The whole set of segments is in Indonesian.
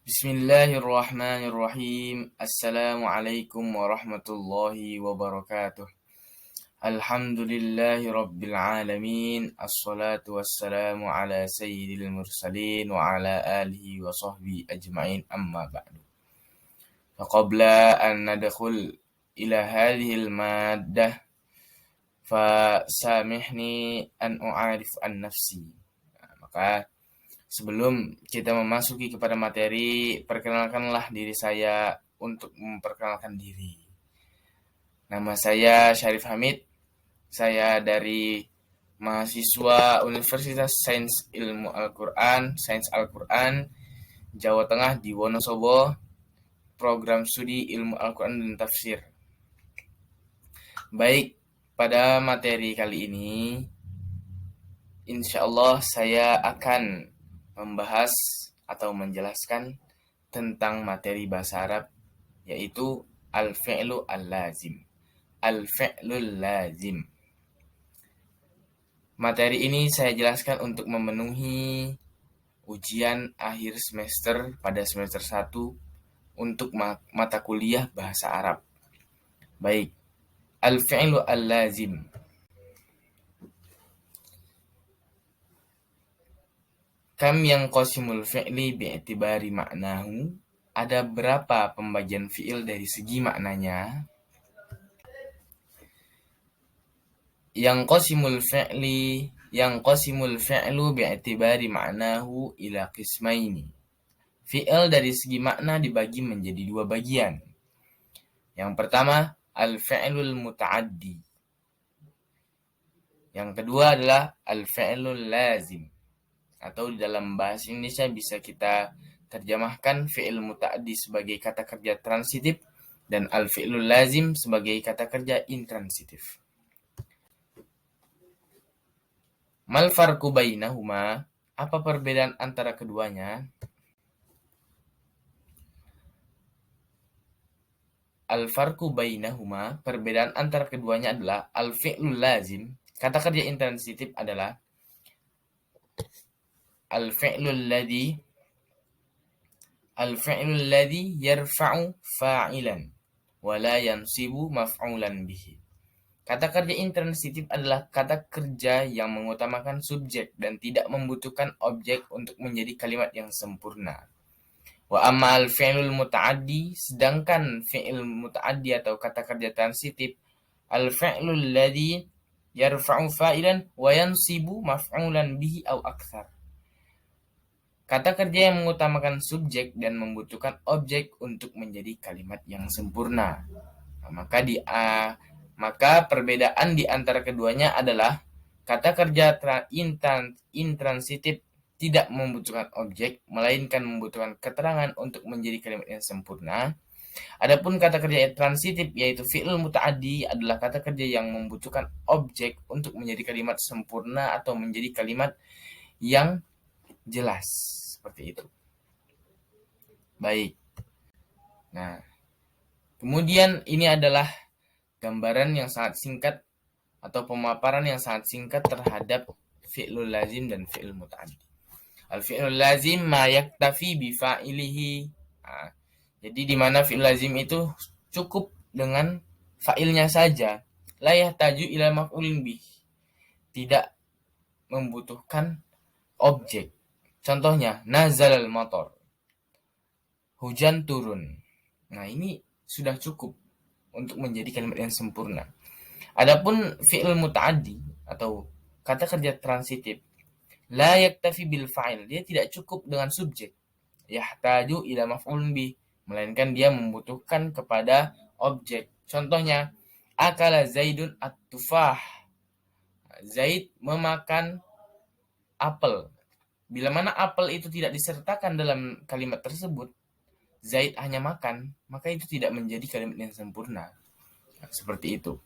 Bismillahirrahmanirrahim. Assalamualaikum warahmatullahi wabarakatuh. Alhamdulillahi rabbil alamin. Assalatu wassalamu ala sayyidil mursalin wa ala alihi wa sahbihi ajma'in, amma ba'du. Faqabla an nadkhul ila hadhil maddah fasamihni an u'arif an nafsi. Maka sebelum kita memasuki kepada materi, perkenalkanlah diri saya untuk memperkenalkan diri. Nama saya Syarif Hamid. Saya dari mahasiswa Universitas Sains Ilmu Al-Quran, Sains Al-Quran, Jawa Tengah di Wonosobo, program studi Ilmu Al-Quran dan Tafsir. Baik, pada materi kali ini, insya Allah saya akan membahas atau menjelaskan tentang materi bahasa Arab, yaitu al-fi'lu al-lazim. Al-fi'lul lazim. Materi ini saya jelaskan untuk memenuhi ujian akhir semester pada semester 1 untuk mata kuliah bahasa Arab. Baik, al-fi'lu al-lazim. Kam yang qasimul fi'li bi'tibari maknahu. Ada berapa pembagian fi'il dari segi maknanya? Yang qasimul fi'lu bi'tibari maknahu ila qismaini. Fi'il dari segi makna dibagi menjadi dua bagian. Yang pertama, al-fi'lul muta'addi. Yang kedua adalah al-fi'lul lazim. Atau di dalam bahasa Indonesia bisa kita terjemahkan fi'il muta'addi sebagai kata kerja transitif dan al-fi'lul lazim sebagai kata kerja intransitif. Mal farqu bainahuma? Apa perbedaan antara keduanya? Al-farqu bainahuma, perbedaan antara keduanya adalah al-fi'lul lazim. Kata kerja intransitif adalah al-fi'lul ladzi yarfa'u fa'ilan wa la yansibu maf'ulan bihi. Kata kerja intransitif adalah kata kerja yang mengutamakan subjek dan tidak membutuhkan objek untuk menjadi kalimat yang sempurna. Wa amma al-fi'lul muta'addi, sedangkan fi'il muta'addi atau kata kerja transitif, al-fi'lul ladzi yarfa'u fa'ilan wa yansibu maf'ulan bihi au aktsar. Kata kerja yang mengutamakan subjek dan membutuhkan objek untuk menjadi kalimat yang sempurna. Maka perbedaan di antara keduanya adalah kata kerja intransitif tidak membutuhkan objek, melainkan membutuhkan keterangan untuk menjadi kalimat yang sempurna. Adapun kata kerja transitif, yaitu fi'il muta'addi, adalah kata kerja yang membutuhkan objek untuk menjadi kalimat sempurna atau menjadi kalimat yang jelas. Seperti itu. Baik. Nah, kemudian ini adalah gambaran yang sangat singkat atau pemaparan yang sangat singkat terhadap fi'lul lazim dan fi'il muta'addi. Al-fi'lul lazim ma yaktafi bi fa'ilihi. Nah, jadi di mana fi'il lazim itu cukup dengan fa'ilnya saja. La yahtaju ila maf'ulin bih. Tidak membutuhkan objek. Contohnya, nazalal matar. Hujan turun. Nah, ini sudah cukup untuk menjadi kalimat yang sempurna. Adapun fi'il muta'addi atau kata kerja transitif, la yaktafi bil fa'il, dia tidak cukup dengan subjek. Yahtaju ila maf'ulun bih, melainkan dia membutuhkan kepada objek. Contohnya, akala Zaidun at-tufah. Zaid memakan apel. Bila mana apel itu tidak disertakan dalam kalimat tersebut, Zaid hanya makan, maka itu tidak menjadi kalimat yang sempurna. Seperti itu.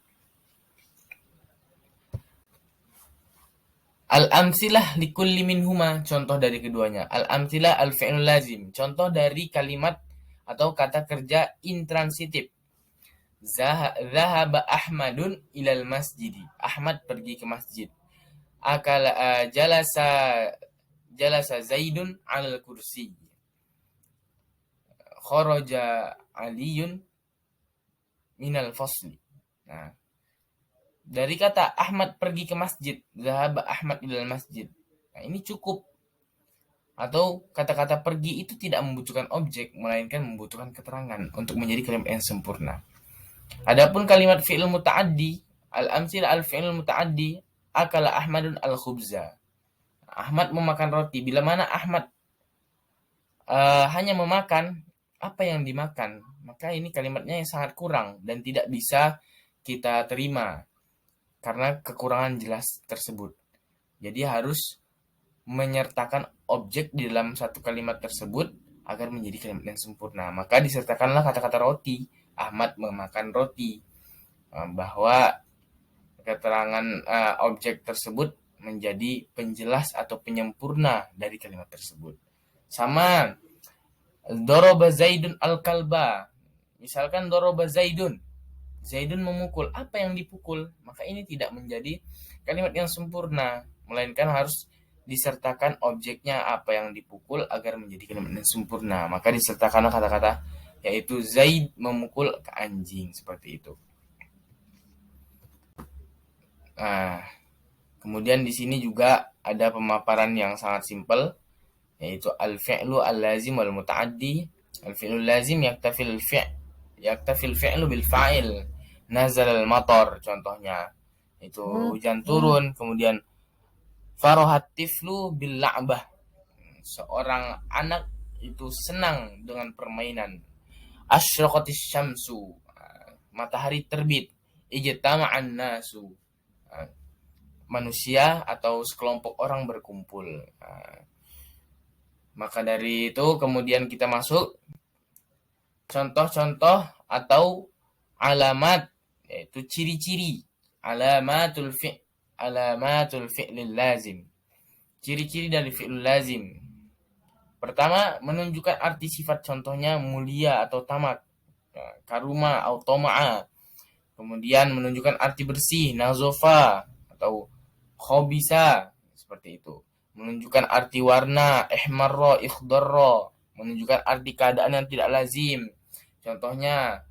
Al-amsilah likulli minhuma, contoh dari keduanya. Al-amsilah al-fi'lul lazim, contoh dari kalimat atau kata kerja intransitif. Zahaba Ahmadun ilal masjidi. Ahmad pergi ke masjid. Jalasa Zaidun alal kursi. kharaja Aliyun minal fasli. Nah, dari kata Ahmad pergi ke masjid, zahaba Ahmad ilal masjid. Nah, ini cukup. Atau kata-kata pergi itu tidak membutuhkan objek, melainkan membutuhkan keterangan untuk menjadi kalimat yang sempurna. Adapun kalimat fi'il muta'addi, al-amsil al-fi'il muta'addi, akala Ahmadun al-khubza. Ahmad memakan roti. Bila mana Ahmad hanya memakan apa yang dimakan, maka ini kalimatnya yang sangat kurang dan tidak bisa kita terima karena kekurangan jelas tersebut. Jadi harus menyertakan objek di dalam satu kalimat tersebut agar menjadi kalimat yang sempurna. Maka disertakanlah kata-kata roti. Ahmad memakan roti. Bahwa keterangan objek tersebut menjadi penjelas atau penyempurna dari kalimat tersebut. Sama doroba Zaidun al-kalba. Misalkan doroba Zaidun. Zaidun memukul. Apa yang dipukul? Maka ini tidak menjadi kalimat yang sempurna. Melainkan harus disertakan objeknya apa yang dipukul agar menjadi kalimat yang sempurna. Maka disertakanlah kata-kata yaitu Zaid memukul ke anjing. Seperti itu. Nah, kemudian di sini juga ada pemaparan yang sangat simpel, yaitu al-fi'lu al-lazim wal muta'addi. Al-fi'lu lazim yaktafil fi'lu bil fa'il. Nazal al-matar contohnya. Itu hujan turun, kemudian farahat tiflu bil la'bah. Seorang anak itu senang dengan permainan. Asyraqatis syamsu. Matahari terbit. Ijtama'an nasu. Manusia atau sekelompok orang berkumpul. Maka dari itu kemudian kita masuk contoh-contoh atau alamat, yaitu ciri-ciri alamatul fi'lil lazim. Ciri-ciri dari fi'lul lazim. Pertama, menunjukkan arti sifat, contohnya mulia atau tamak, karuma atau toma'a. Kemudian menunjukkan arti bersih, nazofa atau khobisa, seperti itu. Menunjukkan arti warna, ihmarra, ikhdarra. Menunjukkan arti keadaan yang tidak lazim. Contohnya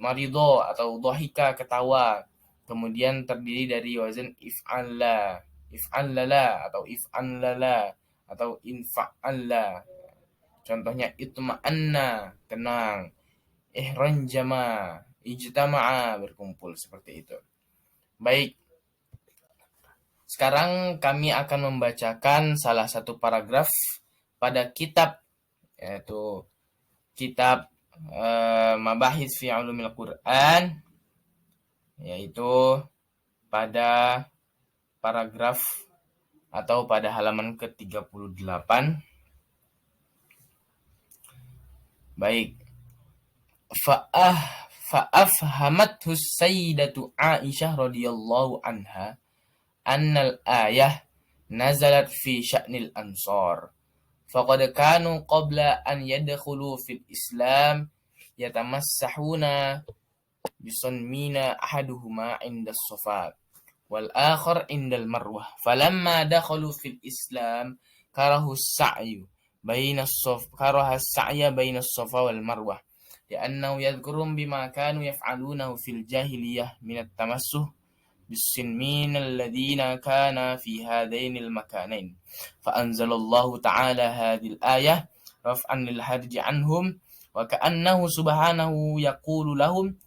marido atau dhahika, ketawa. Kemudian terdiri dari wazan if'alla, if'allala atau if'allala atau infa'alla. Contohnya itma'anna, tenang. Ihranjama, ijtama'a, berkumpul, seperti itu. Baik. Sekarang kami akan membacakan salah satu paragraf pada kitab, yaitu kitab Mabahis fi Ulumil Quran, yaitu pada paragraf atau pada halaman ke-38. Baik. Fa'afhamathu sayyidatu Aisyah radhiyallahu anha annal ayah nazalat fi sya'nil ansar. Faqad kanu qabla an yadkhulu fil Islam yatamassahuna bisunmina ahaduhuma 'inda as-safa wal akhar 'inda al-marwah. Falamma dakhalu fil Islam karahu as-sa'yu baina as-safa wal marwah li'annahu yadhkurum bima kanu yaf'alunahu fil jahiliyah min at-tamassuh بالسنمين الذين كان في هذين المكانين فأنزل الله تعالى هذه الآية رفعا للحرج عنهم وكأنه سبحانه يقول لهم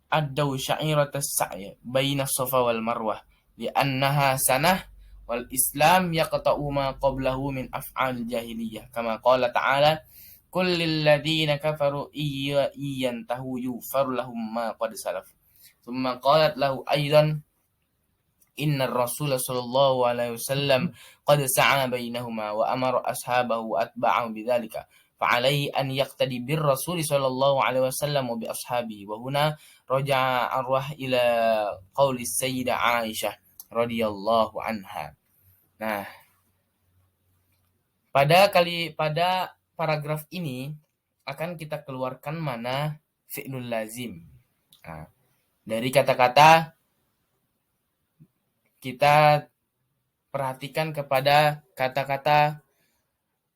أدوا شعيرة السعي بين الصفا والمروة لأنها سنة والإسلام يقطع ما قبله من أفعال الجاهلية كما قال تعالى كل الذين كفروا إن ينتهوا يغفر لهم ما قد سلف ثم قالت له أيضا إن الرسول صلى الله عليه وسلم قد سعى بينهما وأمر أصحابه وأتبعه بذلك فعليه أن يقتدي بالرسول صلى الله عليه وسلم وبأصحابه. وهنا رجع أرواح إلى قول السيدة عائشة رضي الله عنها. Nah, pada paragraf ini akan kita keluarkan mana fi'lul lazim. Nah, dari kata-kata kita perhatikan kepada kata-kata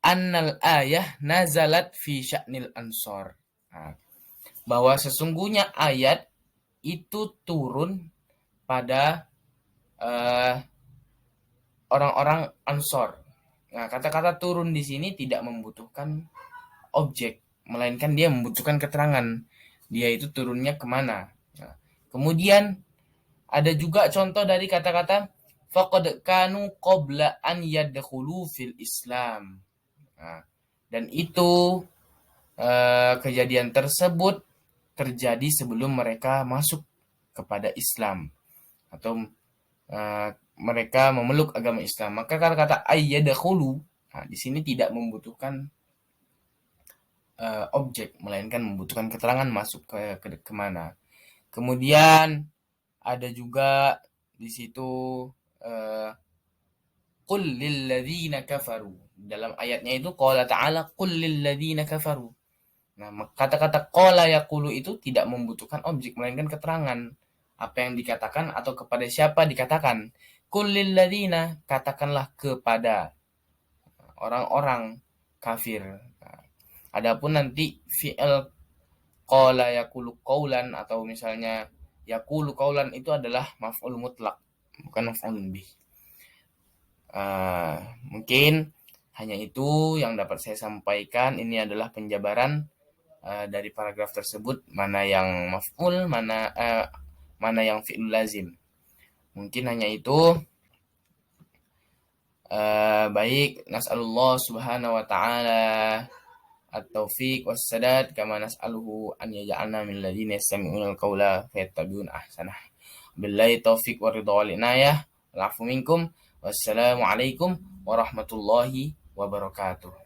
annal ayah nazalat fi sya'nil ansor. Nah, bahwa sesungguhnya ayat itu turun pada orang-orang Ansor. Nah, kata-kata turun di sini tidak membutuhkan objek, melainkan dia membutuhkan keterangan. Dia itu turunnya kemana. Nah, kemudian ada juga contoh dari kata-kata faqad kanu qabla an yadkhulu fil Islam. Nah, dan itu kejadian tersebut terjadi sebelum mereka masuk kepada Islam atau mereka memeluk agama Islam. Maka kata-kata ayyadakhulu di sini tidak membutuhkan objek, melainkan membutuhkan keterangan masuk ke kemana. Kemudian ada juga di situ qul lil ladzina kafaru. Dalam ayatnya itu qala ta'ala qul lil ladzina kafaru. Nah, kata-kata qala yaqulu itu tidak membutuhkan objek, melainkan keterangan. Apa yang dikatakan atau kepada siapa dikatakan. Qul lil ladzina, katakanlah kepada orang-orang kafir. Nah, adapun nanti fi'il qala yaqulu qaulan atau misalnya yaqulu qaulan itu adalah maf'ul mutlak, bukan maf'ulun bih. Mungkin hanya itu yang dapat saya sampaikan. Ini adalah penjabaran dari paragraf tersebut, mana yang maf'ul, mana yang fi'il lazim. Mungkin hanya itu. Baik, nas'alullah subhanahu wa ta'ala at-taufiq was-sadad kama nas'aluhu an yaj'alna min ladzina yastami'una al-qawla fayattabi'una ahsanah. Billahi taufiq wa ridha wal inayah. Al'afu minkum. Wassalamu alaikum warahmatullahi wabarakatuh.